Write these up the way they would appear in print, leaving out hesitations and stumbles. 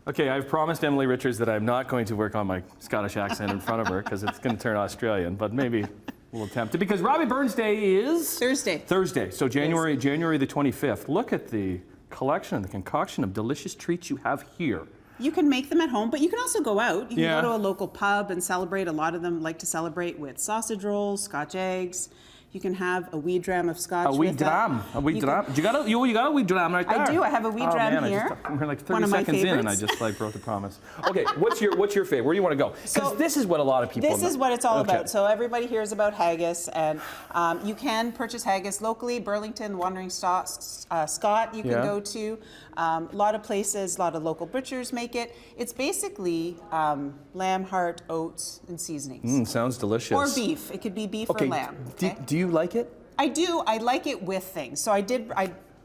Okay, I've promised Emily Richards that I'm not going to work on my Scottish accent in front of her because it's going to turn Australian, but maybe we'll attempt it. Because Robbie Burns Day is? Thursday. Thursday, so January the 25th. Look at the collection and the concoction of delicious treats you have here. You can make them at home, but you can also go out. You can go to a local pub and celebrate. A lot of them like to celebrate with sausage rolls, Scotch eggs. You can have a wee dram of scotch. A wee dram. A wee dram. You got a wee dram right there. I do. I have a wee dram here. We're like 30 seconds in, and I just like broke the promise. Okay, what's your favorite? Where do you want to go? Because this is what a lot of people. This is what it's all about. So everybody hears about haggis, and you can purchase haggis locally. Burlington, Wandering Scott, you can go to. A lot of places, a lot of local butchers make it. It's basically lamb heart, oats, and seasonings. Sounds delicious. Or beef. It could be beef or lamb. Okay. Do you like it? I do. I like it with things. So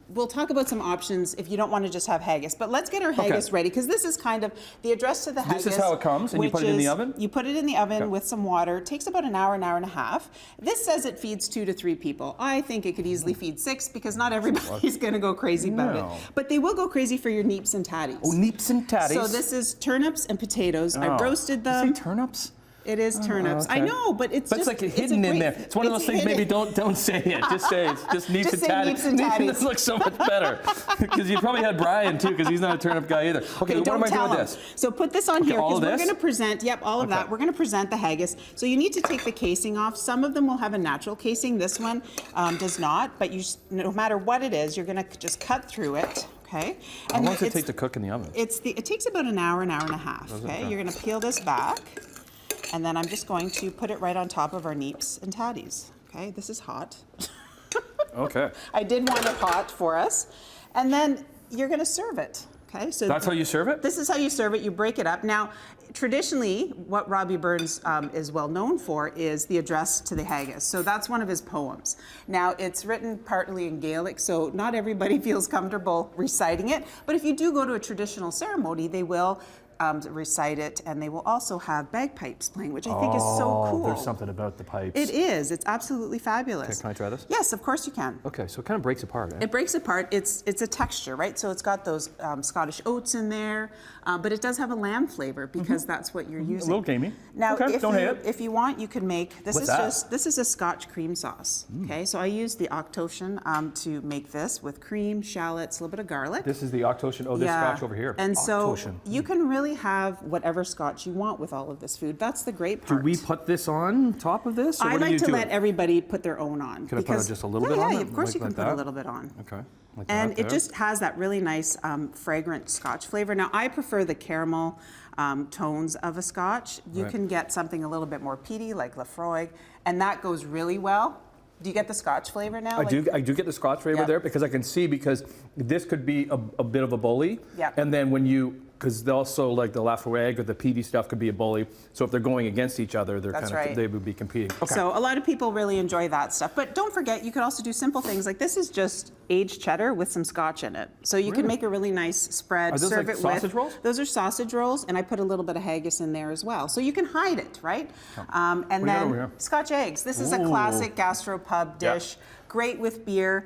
we'll talk about some options if you don't want to just have haggis. But let's get our haggis ready, because this is kind of the address to the haggis. This is how it comes, and you put it in the oven? You put it in the oven with some water. It takes about an hour and a half. This says it feeds 2 to 3 people. I think it could easily feed 6, because not everybody's going to go crazy about it. But they will go crazy for your neeps and tatties. Oh, neeps and tatties. So this is turnips and potatoes. I roasted them. You say turnips? It is turnips. Okay. I know, but it's just like hidden in there. It's one of those things. Maybe don't say it. Just say it's just neeps and tatties. Neeps and tatties. This looks so much better because you probably had Brian too, because he's not a turnip guy either. Okay, what am I doing with this? So put this on here, because we're going to present. Yep, all of that. We're going to present the haggis. So you need to take the casing off. Some of them will have a natural casing. This one does not. But no matter what it is, you're going to just cut through it. Okay. How long does it take to cook in the oven? It takes about an hour and a half. Okay. You're going to peel this back. And then I'm just going to put it right on top of our neeps and tatties. Okay, this is hot. Okay. I did want it hot for us. And then you're going to serve it. Okay, so that's how you serve it? This is how you serve it. You break it up. Now, traditionally, what Robbie Burns is well known for is the address to the haggis. So that's one of his poems. Now, it's written partly in Gaelic, so not everybody feels comfortable reciting it. But if you do go to a traditional ceremony, they will recite it, and they will also have bagpipes playing, which I think is so cool. There's something about the pipes. It is. It's absolutely fabulous. Okay, can I try this? Yes, of course you can. Okay, so it kind of breaks apart. It breaks apart. It's a texture, right? So it's got those Scottish oats in there, but it does have a lamb flavor, because that's what you're using. A little gamey. Now, okay, if you want, you can make this. This is a Scotch cream sauce. Okay, so I use the Octotion to make this with cream, shallots, a little bit of garlic. This is the Octotion. Oh, this Scotch over here. And Octotion. So you can really have whatever Scotch you want with all of this food. That's the great part. Do we put this on top of this? Or I like to let everybody put their own on. Can I put just a little bit on? Yeah, of course you can put a little bit on. Okay. Like and it just has that really nice fragrant Scotch flavor. Now, I prefer the caramel tones of a Scotch. You can get something a little bit more peaty, like Lafroig, and that goes really well. Do you get the Scotch flavor now? I do get the Scotch flavor there, because I can see, because this could be a bit of a bully. Yeah. And then when you, because also like the Lafroig or the peaty stuff could be a bully. So if they're going against each other, they would be competing. Okay. So a lot of people really enjoy that stuff. But don't forget, you could also do simple things like this is just aged cheddar with some Scotch in it. So you can make a really nice spread. Are those serve like it sausage with, rolls? Those are sausage rolls, and I put a little bit of haggis in there as well. So you can hide it, right? And then Scotch eggs. This is a classic gastropub dish. Great with beer,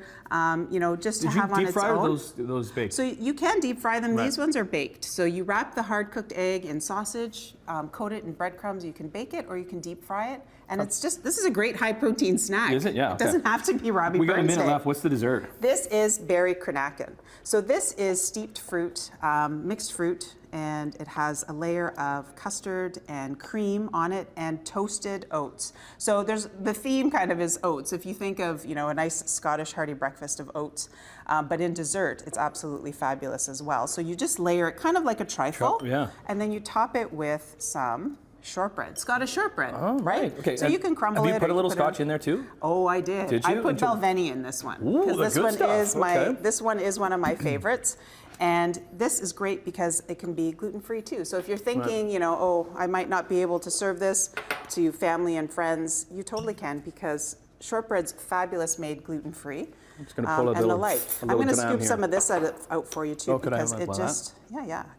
just to have on its own. Did you deep fry or those baked? So you can deep fry them. These ones are baked. So you wrap the hard-cooked egg in sausage, coat it in breadcrumbs. You can bake it or you can deep fry it. And it's just, this is a great high-protein snack. Is it? Yeah. It doesn't have to be Robbie Burns Day. We got a minute left. What's the dessert? This is berry Cranachan. So this is steeped fruit, mixed fruit, and it has a layer of custard and cream on it and toasted oats. So the theme kind of is oats. If you think of, a nice Scottish hearty breakfast of oats, but in dessert, it's absolutely fabulous as well. So you just layer it kind of like a trifle, and then you top it with some shortbread, Scottish shortbread, right? Okay. So you can crumble it. Have you put a little Scotch in there too? Oh, I did. Did you? I put Balvenie in this one. Ooh, the good stuff. This one is one of my favorites. And this is great because it can be gluten-free too. So if you're thinking, I might not be able to serve this to family and friends, you totally can, because shortbread's fabulous made gluten-free. I'm just going to pull and the like. I'm going to scoop some of this out for you too, because it just,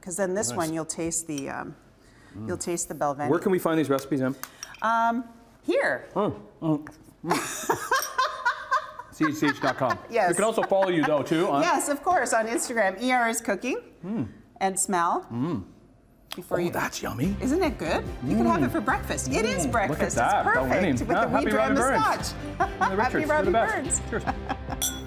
because then this one you'll taste the, Balvenie. Where can we find these recipes, Em? Here. CHCH.com. Yes. We can also follow you though too. Yes, of course, on Instagram. ER is cooking. and smell. Before Oh, that's yummy. Isn't it good? You can have it for breakfast. It is breakfast. that. It's perfect Winning. with Yeah, the happy wheat and Robbie the Burns. scotch. And the Happy Richards, you're the Robbie best. Burns. Cheers.